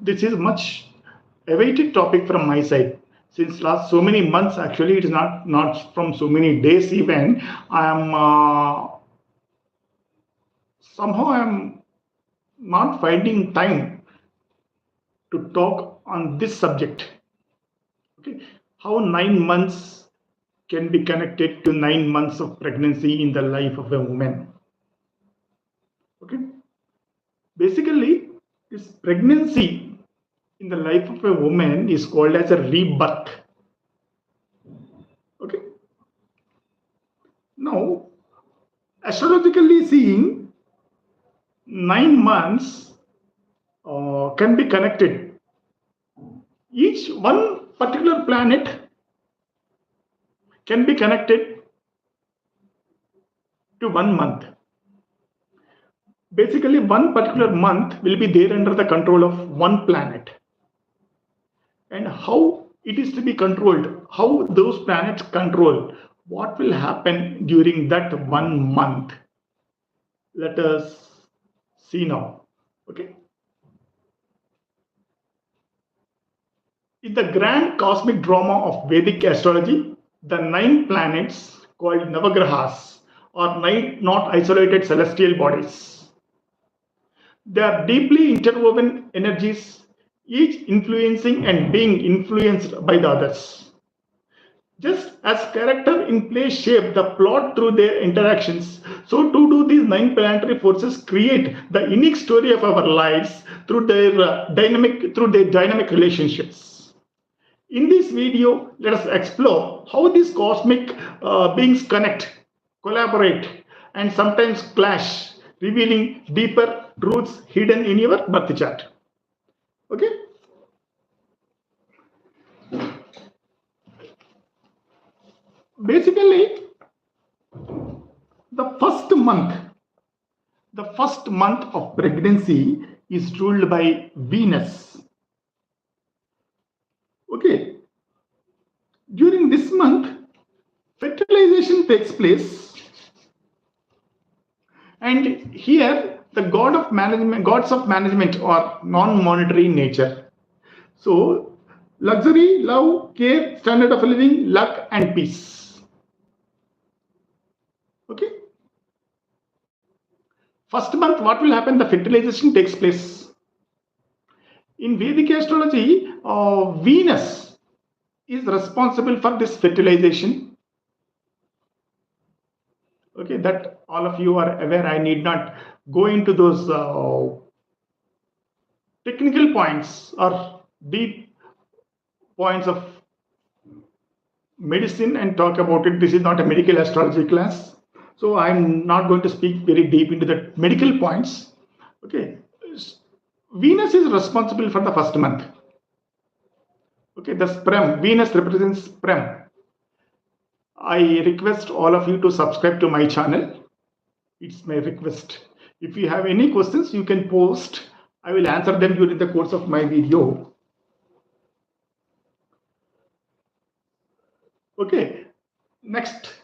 this is much awaited topic from my side. Since last so many months, actually, it is not from so many days even. I am somehow I am not finding time to talk on this subject. Okay, how 9 months can be connected to 9 months of pregnancy in the life of a woman. Okay, basically, this pregnancy in the life of a woman is called as a rebirth. Okay, now astrologically seeing, 9 months can be connected. Each one particular planet can be connected to 1 month. Basically, one particular month will be there under the control of one planet. And how it is to be controlled, how those planets control, what will happen during that 1 month. Let us see now. Okay. In the grand cosmic drama of Vedic astrology, the 9 planets called Navagrahas are 9 not isolated celestial bodies. They are deeply interwoven energies, each influencing and being influenced by the others. Just as character in play shape the plot through their interactions, so too do these 9 planetary forces create the unique story of our lives through their dynamic relationships. In this video, let us explore how these cosmic beings connect, collaborate, and sometimes clash, revealing deeper truths hidden in your birth chart. Okay? Basically, the first month of pregnancy is ruled by Venus. Okay. During this month, fertilization takes place, and here the gods of management are non-monetary in nature. So, luxury, love, care, standard of living, luck, and peace. Okay. First month, what will happen? The fertilization takes place. In Vedic astrology, Venus is responsible for this fertilization. Okay, that all of you are aware. I need not go into those technical points or deep points of medicine and talk about it. This is not a medical astrology class, so I'm not going to speak very deep into the medical points. Okay, Venus is responsible for the first month. Okay, the sperm, Venus represents sperm. I request all of you to subscribe to my channel. It's my request. If you have any questions, you can post. I will answer them during the course of my video. Okay, next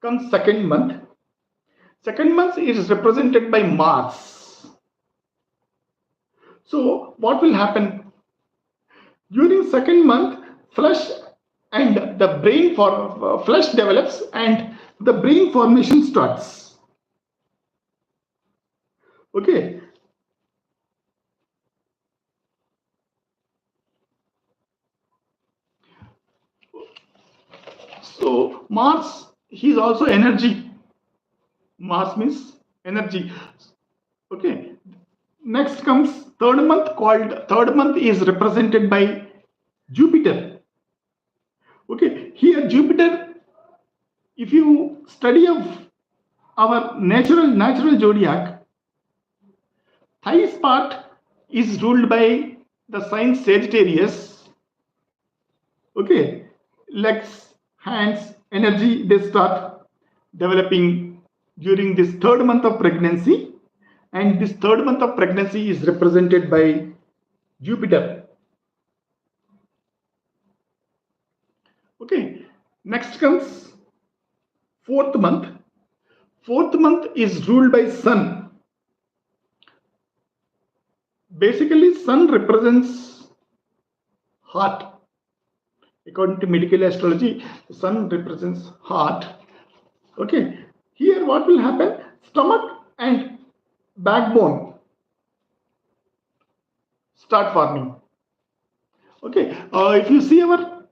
comes second month. Second month is represented by Mars. So what will happen? During second month, flesh and the brain flesh develops and the brain formation starts. Okay. So Mars, he's also energy. Mars means energy. Okay. Next comes third month is represented by Jupiter. Okay. Here Jupiter, if you study of our natural zodiac, thighs part is ruled by the sign Sagittarius. Okay. Legs, hands, energy, they start developing during this third month of pregnancy, and this third month of pregnancy is represented by Jupiter. Okay, next comes fourth month. Fourth month is ruled by Sun. Basically, sun represents heart. According to medical astrology, the sun represents heart. Okay, here what will happen? Stomach and backbone start forming. Okay, if you see our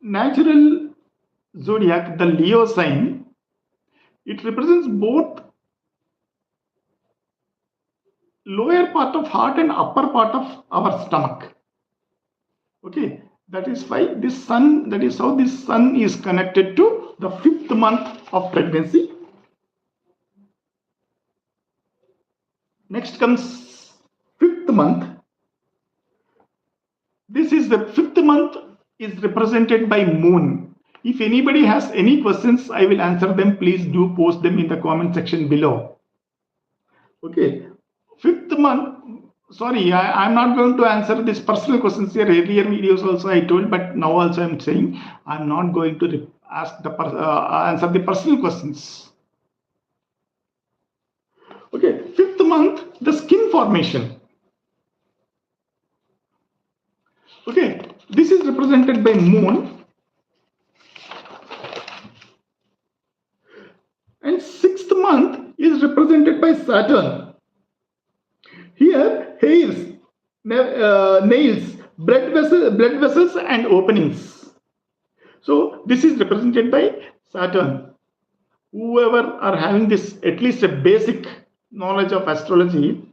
natural zodiac, the Leo sign, it represents both lower part of heart and upper part of our stomach. Okay, that is why this sun, that is how this sun is connected to the 5th month of pregnancy. Next comes 5th month. This is the 5th month is represented by moon. If anybody has any questions, I will answer them. Please do post them in the comment section below. Okay, 5th month. Sorry, I'm not going to answer this personal questions here. Earlier videos also I told, but now also I'm saying I'm not going to ask the answer the personal questions. Okay, 5th month, the skin formation. Okay, this is represented by moon. And 6th month is represented by Saturn. Here, hairs, nails, blood vessels and openings. So this is represented by Saturn. Whoever are having this, at least a basic knowledge of astrology,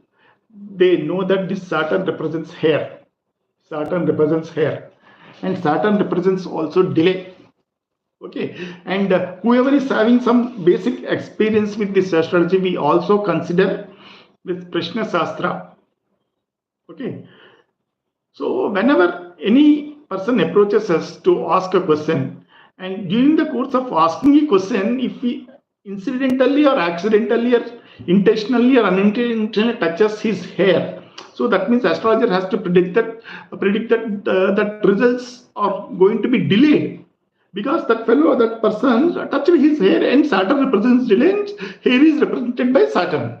they know that this Saturn represents hair. Saturn represents hair. And Saturn represents also delay. Okay, and whoever is having some basic experience with this astrology, we also consider with Prashna Shastra. Okay, so whenever any person approaches us to ask a question, and during the course of asking a question, if we incidentally or accidentally or intentionally or unintentionally touches his hair, so that means astrologer has to predict that results are going to be delayed, because that fellow, that person touched his hair, and Saturn represents delay, and hair is represented by Saturn.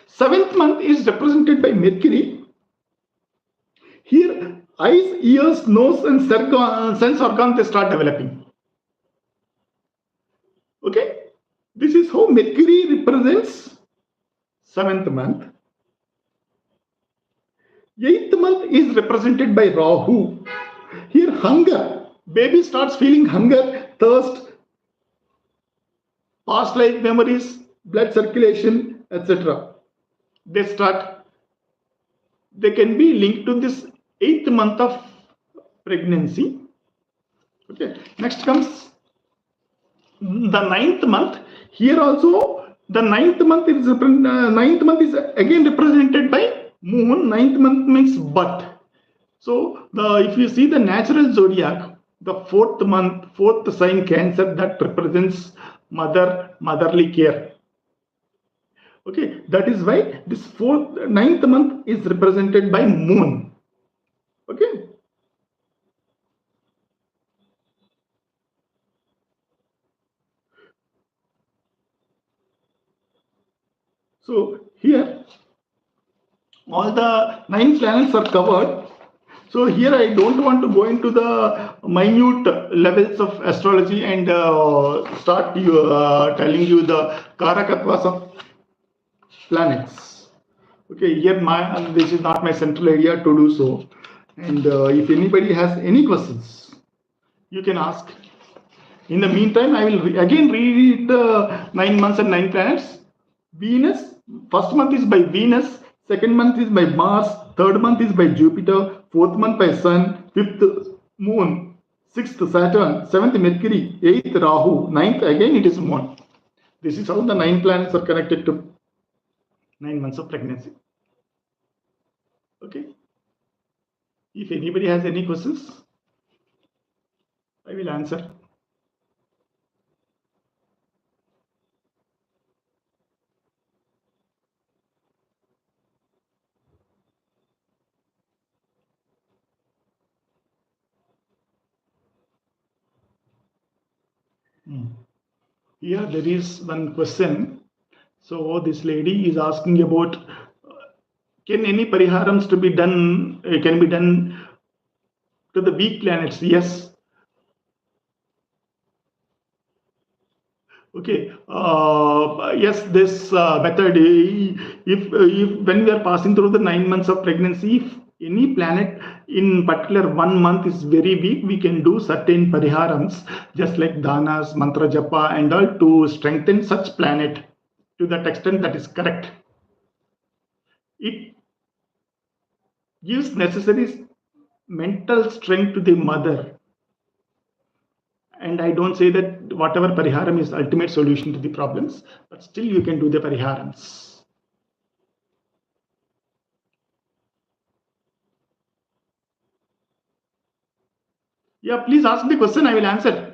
7th month is represented by Mercury. Here, eyes, ears, nose, and sense organ, they start developing. Okay, this is how Mercury represents 7th month. 8th month is represented by Rahu. Here, hunger. Baby starts feeling hunger, thirst, past life memories, blood circulation, etc. They can be linked to this 8th month of pregnancy. Okay, next comes the 9th month. Here also the 9th month is again represented by moon. 9th month means birth. So if you see the natural zodiac, the 4th month, 4th sign Cancer, that represents motherly care. Okay, that is why this 9th month is represented by moon. Okay, so here all the 9 planets are covered. So here I don't want to go into the minute levels of astrology and start telling you the karakatwas of planets. Okay, here this is not my central area to do so. And if anybody has any questions, you can ask. In the meantime, I will again read the 9 months and 9 planets. Venus, first month is by Venus, second month is by Mars, third month is by Jupiter, fourth month by Sun, fifth Moon, sixth Saturn, seventh Mercury, eighth Rahu, ninth again it is Moon. This is how the 9 planets are connected to 9 months of pregnancy. Okay. If anybody has any questions, I will answer. Here there is one question. So this lady is asking about can any pariharams to be done can be done to the weak planets? Yes. Okay. Yes, this method, if when we are passing through the 9 months of pregnancy, if any planet in particular 1 month is very weak, we can do certain pariharams, just like danas, mantra japa, and all to strengthen such planet to that extent that is correct. It gives necessary mental strength to the mother. And I don't say that whatever pariharam is ultimate solution to the problems, but still you can do the pariharams. Yeah, please ask the question, I will answer.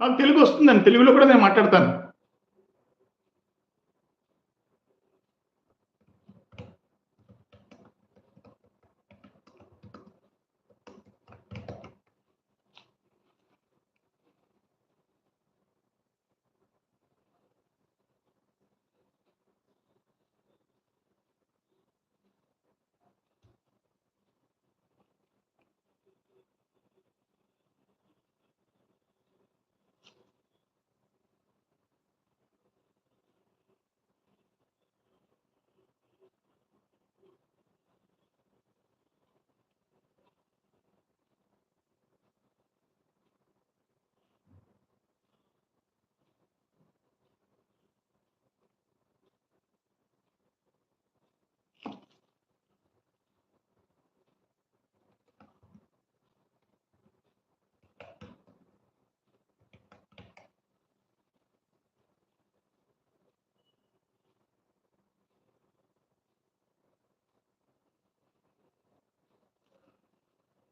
నాకు తెలుగు వస్తుందండి, తెలుగులో కూడా నేను మాట్లాడతాను.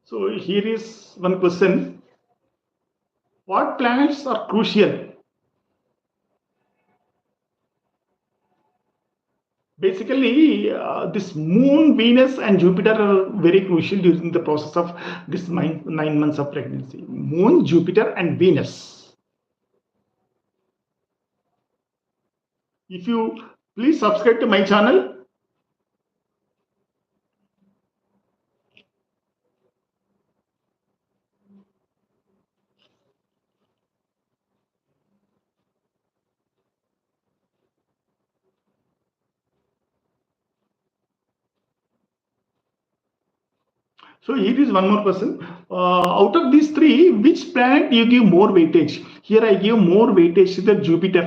So here is one question. What planets are crucial? Basically, this Moon, Venus, and Jupiter are very crucial during the process of this 9 months of pregnancy. Moon, Jupiter, and Venus. If you please subscribe to my channel. So here is one more question. Out of these three, which planet you give more weightage? Here I give more weightage to the Jupiter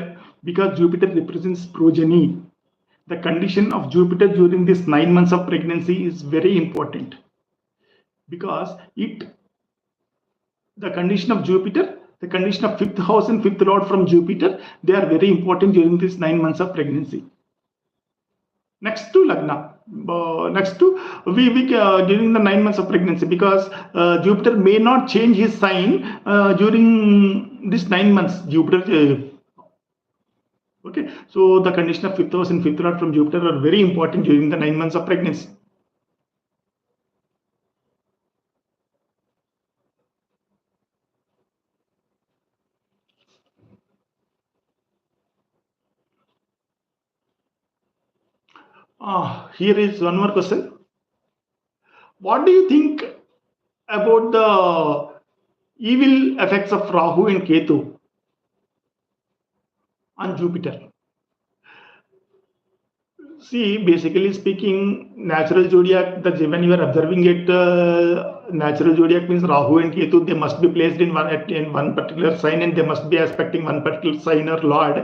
because Jupiter represents progeny. The condition of Jupiter during this 9 months of pregnancy is very important because the condition of Jupiter, the condition of fifth house and fifth lord from Jupiter, they are very important during this 9 months of pregnancy. Next to Lagna, next to during the 9 months of pregnancy, because Jupiter may not change his sign during this 9 months. Jupiter. Okay, so the condition of fifth house and fifth lord from Jupiter are very important during the 9 months of pregnancy. Here is one more question. What do you think about the evil effects of Rahu and Ketu on Jupiter? See, basically speaking, natural zodiac, when you are observing it, natural zodiac means Rahu and Ketu, they must be placed in one particular sign and they must be aspecting one particular sign or lord.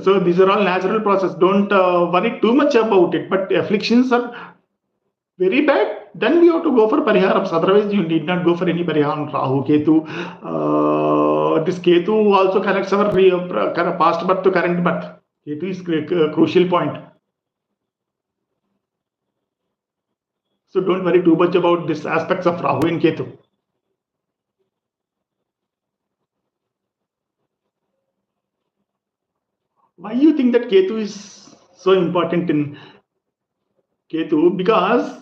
So these are all natural process. Don't worry too much about it. But afflictions are very bad, then we have to go for pariharams. Otherwise, you need not go for any pariharam. Rahu, Ketu. This Ketu also connects our past birth to current birth. Ketu is a crucial point. So don't worry too much about these aspects of Rahu and Ketu. Why you think that Ketu is so important in Ketu? Because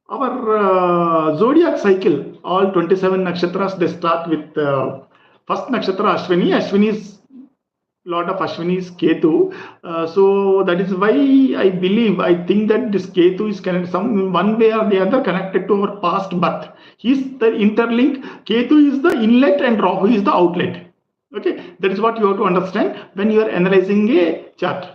our zodiac cycle, all 27 nakshatras, they start with first nakshatra Ashwini. Ashwini is lot of Ashwini's Ketu. So that is why I believe, I think that this Ketu is connected some one way or the other connected to our past birth. He's the interlink. Ketu is the inlet and Rahu is the outlet. Okay, that is what you have to understand when you are analyzing a chart.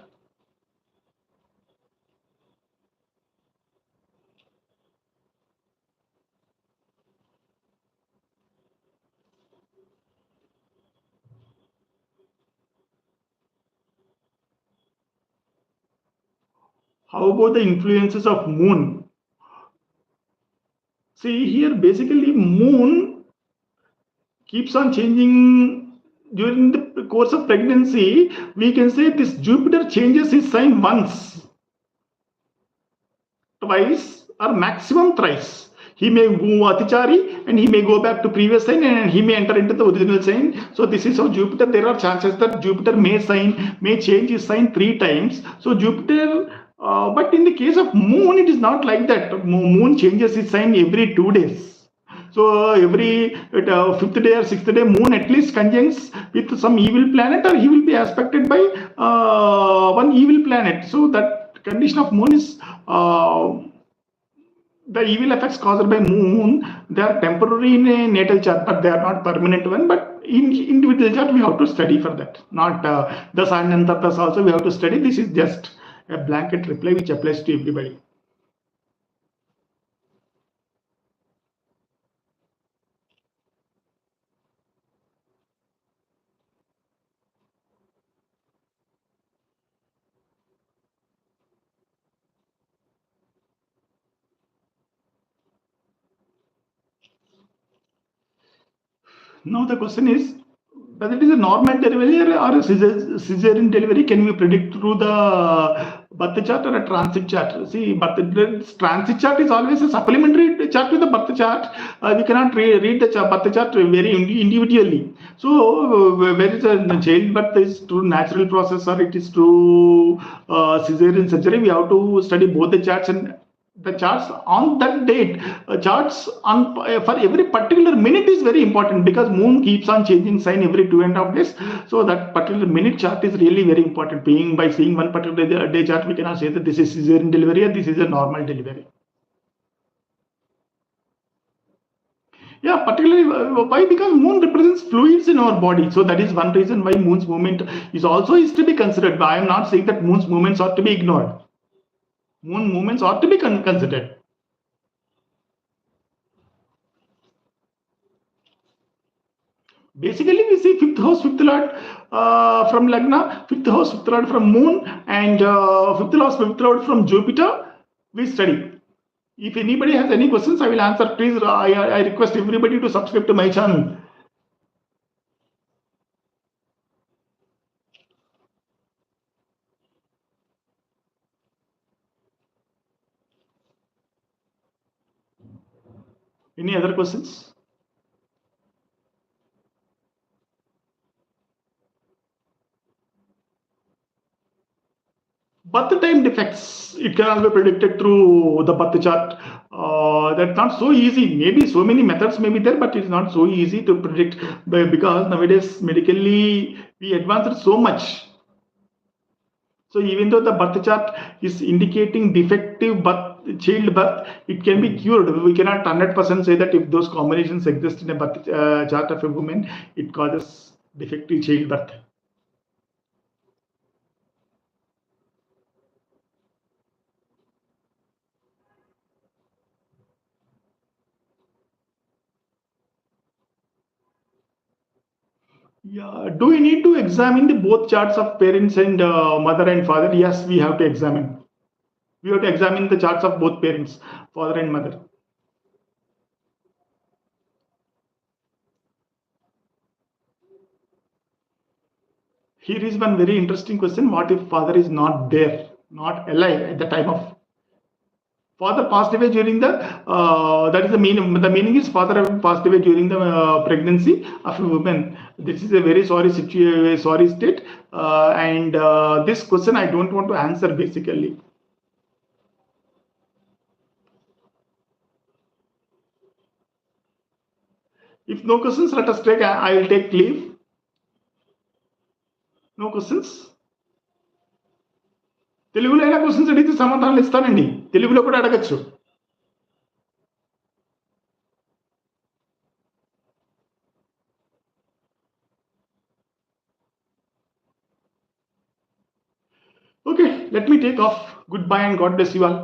How about the influences of moon? See here, basically moon keeps on changing during the course of pregnancy. We can say this Jupiter changes his sign once, twice, or maximum thrice. He may move Atichari and he may go back to previous sign and he may enter into the original sign. So this is how Jupiter, there are chances that Jupiter may change his sign 3 times. So Jupiter, but in the case of moon, it is not like that. Moon changes its sign every 2 days. So every 5th day or 6th day, moon at least conjuncts with some evil planet, or he will be aspected by one evil planet. So that condition of moon is the evil effects caused by moon. They are temporary in a natal chart, but they are not permanent one. But in individual chart, we have to study for that. Not the sun and taras also we have to study. This is just a blanket reply which applies to everybody. Now the question is whether it is a normal delivery or a cesarean delivery. Can we predict through the birth chart or a transit chart? See, transit chart is always a supplementary chart to the birth chart. We cannot read the birth chart very individually. So whether it's a childbirth is through natural process or it is through cesarean surgery, we have to study both the charts and the charts on that date. Charts on for every particular minute is very important because moon keeps on changing sign every 2.5 days. So that particular minute chart is really very important. Being by seeing one particular day chart, we cannot say that this is cesarean delivery or this is a normal delivery. Yeah, particularly why? Because moon represents fluids in our body. So that is one reason why moon's movement is to be considered. But I am not saying that moon's movements are to be ignored. Moon movements ought to be considered. Basically, we see fifth house, fifth lord from Lagna, fifth house, fifth lord from Moon, and fifth house, fifth lord from Jupiter. We study. If anybody has any questions, I will answer. Please, I request everybody to subscribe to my channel. Any other questions? Birth time defects, it can also be predicted through the birth chart. That's not so easy. Maybe so many methods may be there, but it's not so easy to predict because nowadays medically we advanced so much. So even though the birth chart is indicating defective child birth, it can be cured. We cannot 100% say that if those combinations exist in a birth chart of a woman, it causes defective child birth. Yeah. Do we need to examine the both charts of parents and mother and father? Yes, we have to examine. We have to examine the charts of both parents, father and mother. Here is one very interesting question. What if father is not there, not alive at the time of Father passed away during the that is the meaning. The meaning is father passed away during the pregnancy of a woman. This is a very sorry situation, sorry state, and this question I don't want to answer basically. If no questions, let us take. I will take leave. No questions. తెలుగులో అయినా questions అడిగితే సమాధానాలు ఇస్తానండి, తెలుగులో కూడా అడగచ్చు. Okay, let me take off. Goodbye and God bless you all.